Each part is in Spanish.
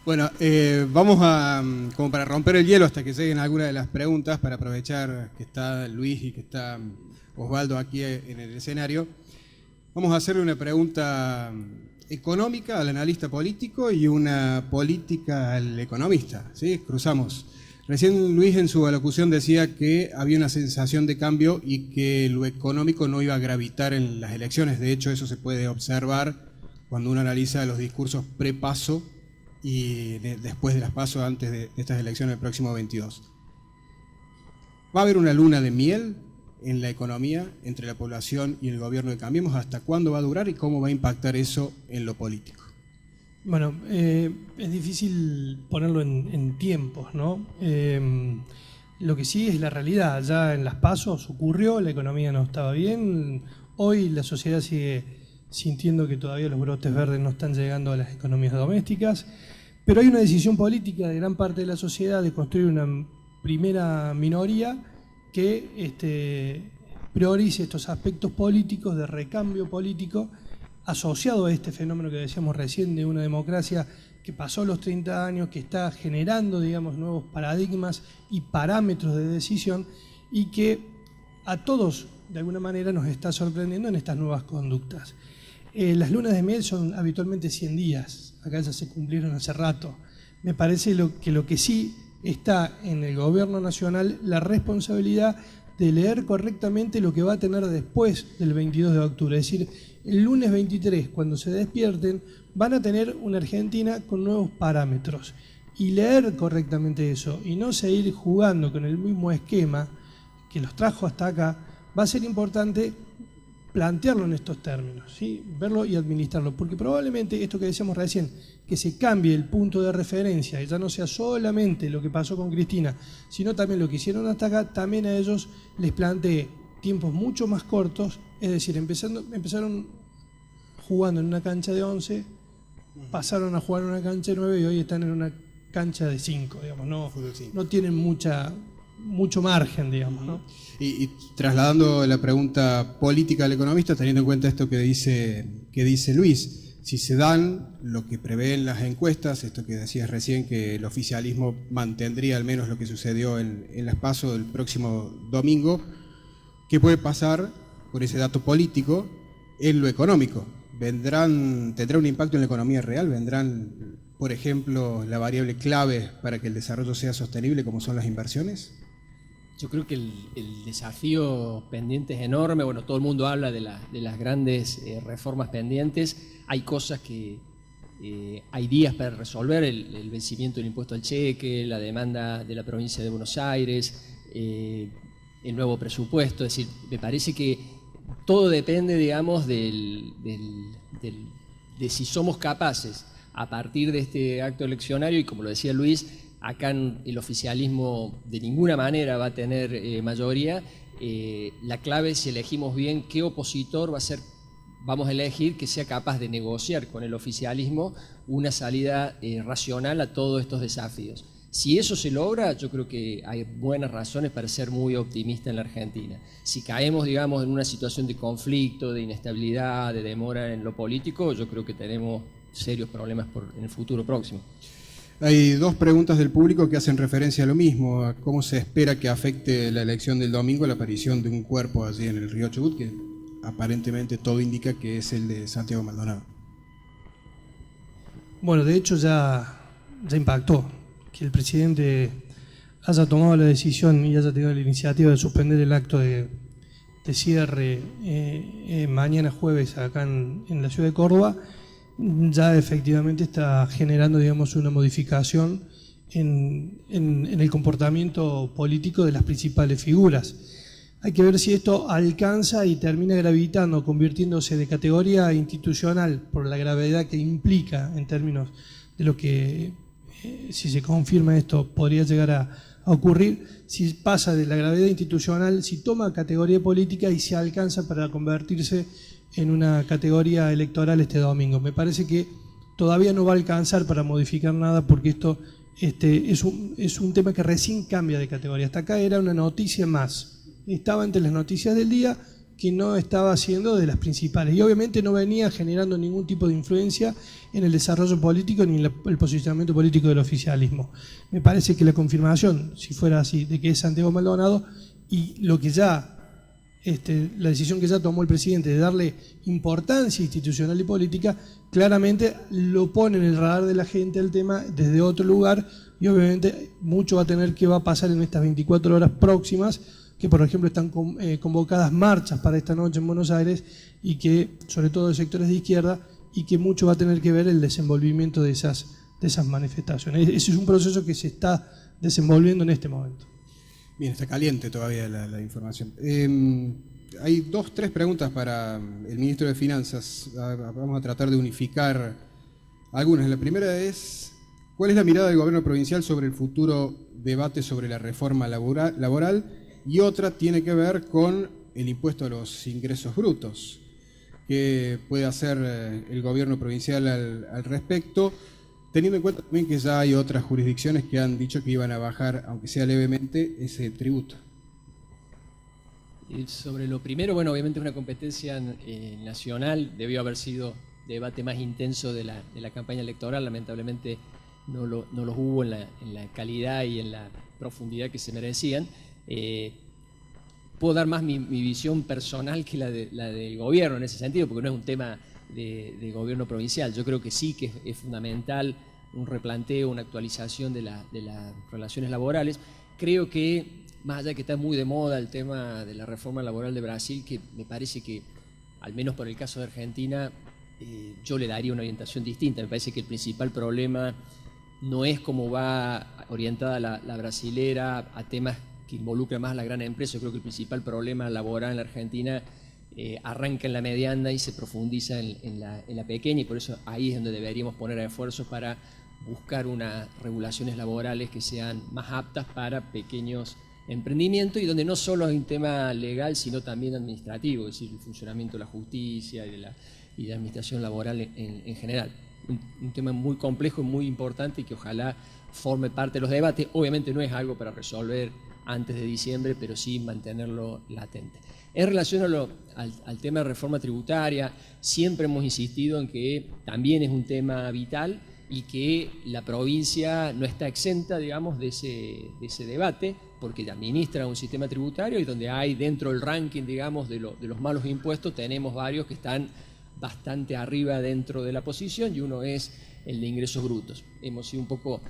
Bueno, vamos a, como para romper el hielo hasta que lleguen algunas de las preguntas, para aprovechar que está Luis y que está Osvaldo aquí en el escenario, vamos a hacerle una pregunta económica al analista político y una política al economista, ¿sí? Cruzamos. Recién Luis en su alocución decía que había una sensación de cambio y que lo económico no iba a gravitar en las elecciones. De hecho, eso se puede observar cuando uno analiza los discursos pre-paso y después de las pasos, antes de estas elecciones del próximo 22. ¿Va a haber una luna de miel en la economía entre la población y el gobierno de Cambiemos? ¿Hasta cuándo va a durar y cómo va a impactar eso en lo político? Bueno, es difícil ponerlo en tiempos, ¿no? Lo que sí es la realidad. Ya en las pasos ocurrió, la economía no estaba bien. Hoy la sociedad sigue sintiendo que todavía los brotes verdes no están llegando a las economías domésticas. Pero hay una decisión política de gran parte de la sociedad de construir una primera minoría que priorice estos aspectos políticos de recambio político asociado a este fenómeno que decíamos recién de una democracia que pasó los 30 años, que está generando, digamos, nuevos paradigmas y parámetros de decisión y que a todos, de alguna manera, nos está sorprendiendo en estas nuevas conductas. Las lunas de miel son habitualmente 100 días, acá ya se cumplieron hace rato. Me parece que lo que sí está en el gobierno nacional la responsabilidad de leer correctamente lo que va a tener después del 22 de octubre. Es decir, el lunes 23, cuando se despierten, van a tener una Argentina con nuevos parámetros. Y leer correctamente eso y no seguir jugando con el mismo esquema que los trajo hasta acá, va a ser importante plantearlo en estos términos, ¿sí? Verlo y administrarlo, porque probablemente esto que decíamos recién, que se cambie el punto de referencia y ya no sea solamente lo que pasó con Cristina, sino también lo que hicieron hasta acá, también a ellos les plantee tiempos mucho más cortos, es decir, empezaron jugando en una cancha de 11, pasaron a jugar en una cancha de 9 y hoy están en una cancha de 5, digamos, no tienen mucho margen, digamos, ¿no? Y trasladando la pregunta política al economista, teniendo en cuenta esto que dice Luis, si se dan lo que prevén las encuestas, esto que decías recién, que el oficialismo mantendría al menos lo que sucedió en las PASO del próximo domingo, ¿qué puede pasar por ese dato político en lo económico? ¿Tendrá un impacto en la economía real? ¿Vendrán, por ejemplo, la variable clave para que el desarrollo sea sostenible, como son las inversiones? Yo creo que el desafío pendiente es enorme. Bueno, todo el mundo habla de las grandes reformas pendientes. Hay cosas que hay días para resolver, el vencimiento del impuesto al cheque, la demanda de la provincia de Buenos Aires, el nuevo presupuesto. Es decir, me parece que todo depende, digamos, de si somos capaces, a partir de este acto eleccionario, y como lo decía Luis, acá el oficialismo de ninguna manera va a tener mayoría. La clave es si elegimos bien qué opositor vamos a elegir que sea capaz de negociar con el oficialismo una salida racional a todos estos desafíos. Si eso se logra, yo creo que hay buenas razones para ser muy optimista en la Argentina. Si caemos, digamos, en una situación de conflicto, de inestabilidad, de demora en lo político, yo creo que tenemos serios problemas en el futuro próximo. Hay dos preguntas del público que hacen referencia a lo mismo, a cómo se espera que afecte la elección del domingo la aparición de un cuerpo allí en el río Chubut, que aparentemente todo indica que es el de Santiago Maldonado. Bueno, de hecho ya impactó que el presidente haya tomado la decisión y haya tenido la iniciativa de suspender el acto de cierre mañana jueves acá en la ciudad de Córdoba. Ya efectivamente está generando, digamos, una modificación en el comportamiento político de las principales figuras. Hay que ver si esto alcanza y termina gravitando, convirtiéndose de categoría institucional por la gravedad que implica en términos de lo que, si se confirma esto, podría llegar a ocurrir, si pasa de la gravedad institucional, si toma categoría política y se alcanza para convertirse en una categoría electoral este domingo. Me parece que todavía no va a alcanzar para modificar nada porque esto es un tema que recién cambia de categoría. Hasta acá era una noticia más. Estaba entre las noticias del día que no estaba siendo de las principales. Y obviamente no venía generando ningún tipo de influencia en el desarrollo político ni en el posicionamiento político del oficialismo. Me parece que la confirmación, si fuera así, de que es Santiago Maldonado, y lo que ya, la decisión que ya tomó el presidente de darle importancia institucional y política, claramente lo pone en el radar de la gente el tema desde otro lugar, y obviamente mucho va a pasar en estas 24 horas próximas, que por ejemplo están convocadas marchas para esta noche en Buenos Aires, y que, sobre todo de sectores de izquierda, y que mucho va a tener que ver el desenvolvimiento de esas manifestaciones. Ese es un proceso que se está desenvolviendo en este momento. Bien, está caliente todavía la información. Hay 3 preguntas para el ministro de Finanzas. Vamos a tratar de unificar algunas. La primera es, ¿cuál es la mirada del gobierno provincial sobre el futuro debate sobre la reforma laboral? Y otra tiene que ver con el impuesto a los ingresos brutos. ¿Qué puede hacer el gobierno provincial al respecto? Teniendo en cuenta también que ya hay otras jurisdicciones que han dicho que iban a bajar, aunque sea levemente, ese tributo. Sobre lo primero, bueno, obviamente es una competencia nacional, debió haber sido debate más intenso de la campaña electoral, lamentablemente no los hubo en la calidad y en la profundidad que se merecían. Puedo dar más mi visión personal que la del gobierno en ese sentido, porque no es un tema de gobierno provincial. Yo creo que sí que es fundamental un replanteo, una actualización de las relaciones laborales. Creo que, más allá de que está muy de moda el tema de la reforma laboral de Brasil, que me parece que, al menos por el caso de Argentina, yo le daría una orientación distinta. Me parece que el principal problema no es cómo va orientada la brasilera a temas que involucra más a la gran empresa. Yo creo que el principal problema laboral en la Argentina arranca en la mediana y se profundiza en la pequeña, y por eso ahí es donde deberíamos poner esfuerzos para buscar unas regulaciones laborales que sean más aptas para pequeños emprendimientos, y donde no solo es un tema legal, sino también administrativo, es decir, el funcionamiento de la justicia y de la administración laboral en general. Un tema muy complejo y muy importante, y que ojalá forme parte de los debates. Obviamente no es algo para resolver antes de diciembre, pero sí mantenerlo latente. En relación al tema de reforma tributaria, siempre hemos insistido en que también es un tema vital y que la provincia no está exenta, digamos, de ese debate, porque administra un sistema tributario y donde hay dentro del ranking, digamos, de los malos impuestos, tenemos varios que están bastante arriba dentro de la posición, y uno es el de ingresos brutos. Hemos sido un poco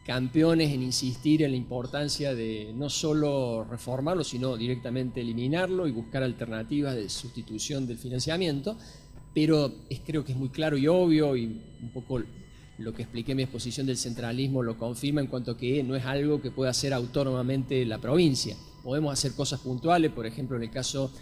campeones en insistir en la importancia de no solo reformarlo, sino directamente eliminarlo y buscar alternativas de sustitución del financiamiento, pero creo que es muy claro y obvio, y un poco lo que expliqué en mi exposición del centralismo lo confirma, en cuanto a que no es algo que pueda hacer autónomamente la provincia. Podemos hacer cosas puntuales, por ejemplo, en el caso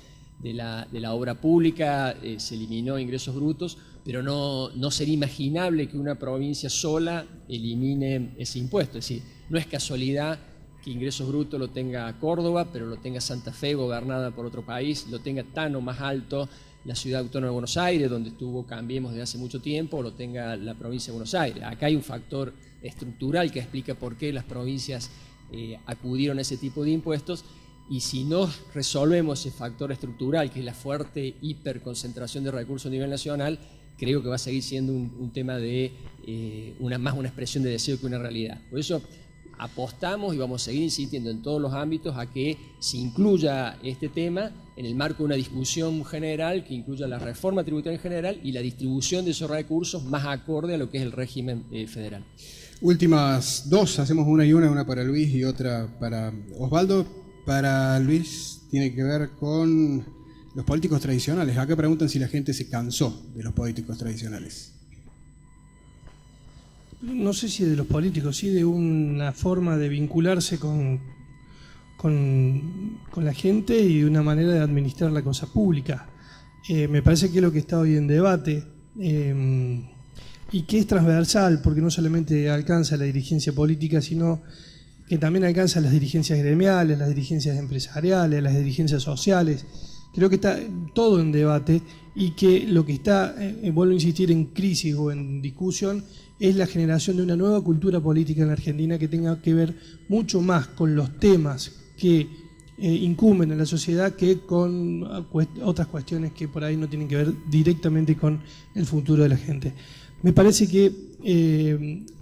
de la obra pública se eliminó ingresos brutos, pero no sería imaginable que una provincia sola elimine ese impuesto. Es decir, no es casualidad que ingresos brutos lo tenga Córdoba, pero lo tenga Santa Fe, gobernada por otro país, lo tenga tan o más alto la Ciudad Autónoma de Buenos Aires, donde estuvo Cambiemos desde hace mucho tiempo, o lo tenga la provincia de Buenos Aires. Acá hay un factor estructural que explica por qué las provincias acudieron a ese tipo de impuestos. Y si no resolvemos ese factor estructural, que es la fuerte hiperconcentración de recursos a nivel nacional, creo que va a seguir siendo un tema de más una expresión de deseo que una realidad. Por eso apostamos y vamos a seguir insistiendo en todos los ámbitos a que se incluya este tema en el marco de una discusión general que incluya la reforma tributaria en general y la distribución de esos recursos más acorde a lo que es el régimen federal. Últimas 2, hacemos una para Luis y otra para Osvaldo. Para Luis tiene que ver con los políticos tradicionales. Acá preguntan si la gente se cansó de los políticos tradicionales. No sé si de los políticos, sí de una forma de vincularse con la gente y de una manera de administrar la cosa pública. Me parece que es lo que está hoy en debate y que es transversal, porque no solamente alcanza la dirigencia política, sino que también alcanza las dirigencias gremiales, las dirigencias empresariales, las dirigencias sociales. Creo que está todo en debate, y que lo que está, vuelvo a insistir, en crisis o en discusión, es la generación de una nueva cultura política en la Argentina que tenga que ver mucho más con los temas que incumben a la sociedad que con otras cuestiones que por ahí no tienen que ver directamente con el futuro de la gente. Me parece que,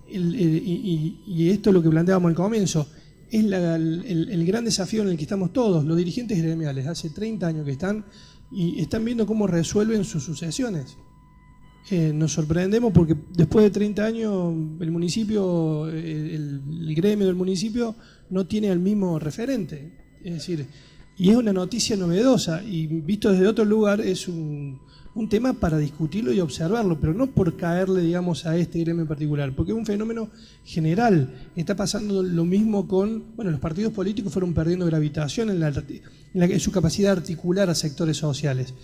y esto es lo que planteábamos al comienzo, es el gran desafío en el que estamos todos, los dirigentes gremiales, hace 30 años que están y están viendo cómo resuelven sus sucesiones. Nos sorprendemos porque después de 30 años el municipio, el gremio del municipio no tiene el mismo referente. Es decir, y es una noticia novedosa y visto desde otro lugar es un tema para discutirlo y observarlo, pero no por caerle, digamos, a este gremio en particular, porque es un fenómeno general. Está pasando lo mismo con, bueno, los partidos políticos fueron perdiendo gravitación en su capacidad de articular a sectores sociales.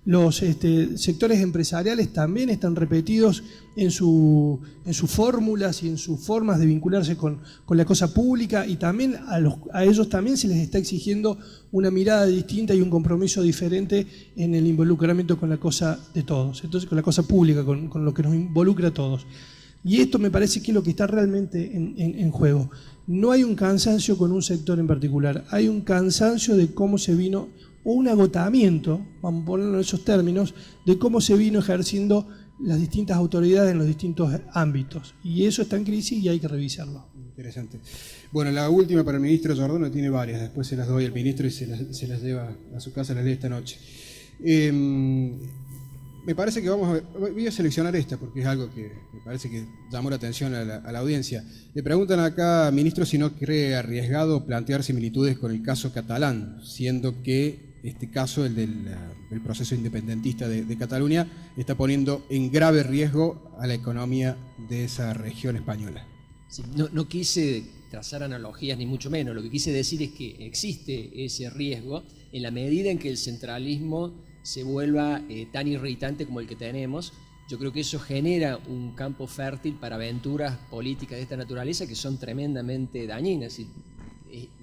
Los sectores empresariales también están repetidos en sus fórmulas y en sus formas de vincularse con la cosa pública, y también a ellos también se les está exigiendo una mirada distinta y un compromiso diferente en el involucramiento con la cosa de todos, entonces con la cosa pública, con lo que nos involucra a todos. Y esto me parece que es lo que está realmente en juego. No hay un cansancio con un sector en particular, hay un cansancio de cómo se vino, o un agotamiento, vamos a ponerlo en esos términos, de cómo se vino ejerciendo las distintas autoridades en los distintos ámbitos. Y eso está en crisis y hay que revisarlo. Interesante. Bueno, la última para el ministro Giordano, tiene varias, después se las doy al ministro y se las lleva a su casa, las lee esta noche. Me parece que voy a seleccionar esta porque es algo que me parece que llamó la atención a la audiencia. Le preguntan acá, ministro, si no cree arriesgado plantear similitudes con el caso catalán, siendo que este caso, el del proceso independentista de Cataluña, está poniendo en grave riesgo a la economía de esa región española. Sí, no quise trazar analogías ni mucho menos, lo que quise decir es que existe ese riesgo en la medida en que el centralismo se vuelva tan irritante como el que tenemos. Yo creo que eso genera un campo fértil para aventuras políticas de esta naturaleza que son tremendamente dañinas.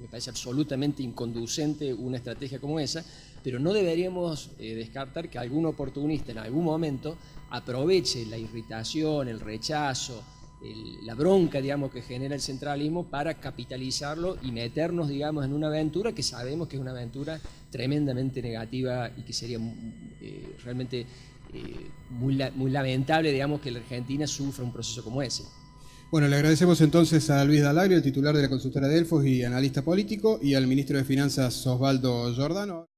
Me parece absolutamente inconducente una estrategia como esa, pero no deberíamos descartar que algún oportunista en algún momento aproveche la irritación, el rechazo, la bronca, digamos, que genera el centralismo para capitalizarlo y meternos, digamos, en una aventura que sabemos que es una aventura tremendamente negativa y que sería realmente muy lamentable, digamos, que la Argentina sufra un proceso como ese. Bueno, le agradecemos entonces a Luis D'Alagrio, el titular de la consultora Delfos y analista político, y al ministro de Finanzas Osvaldo Giordano.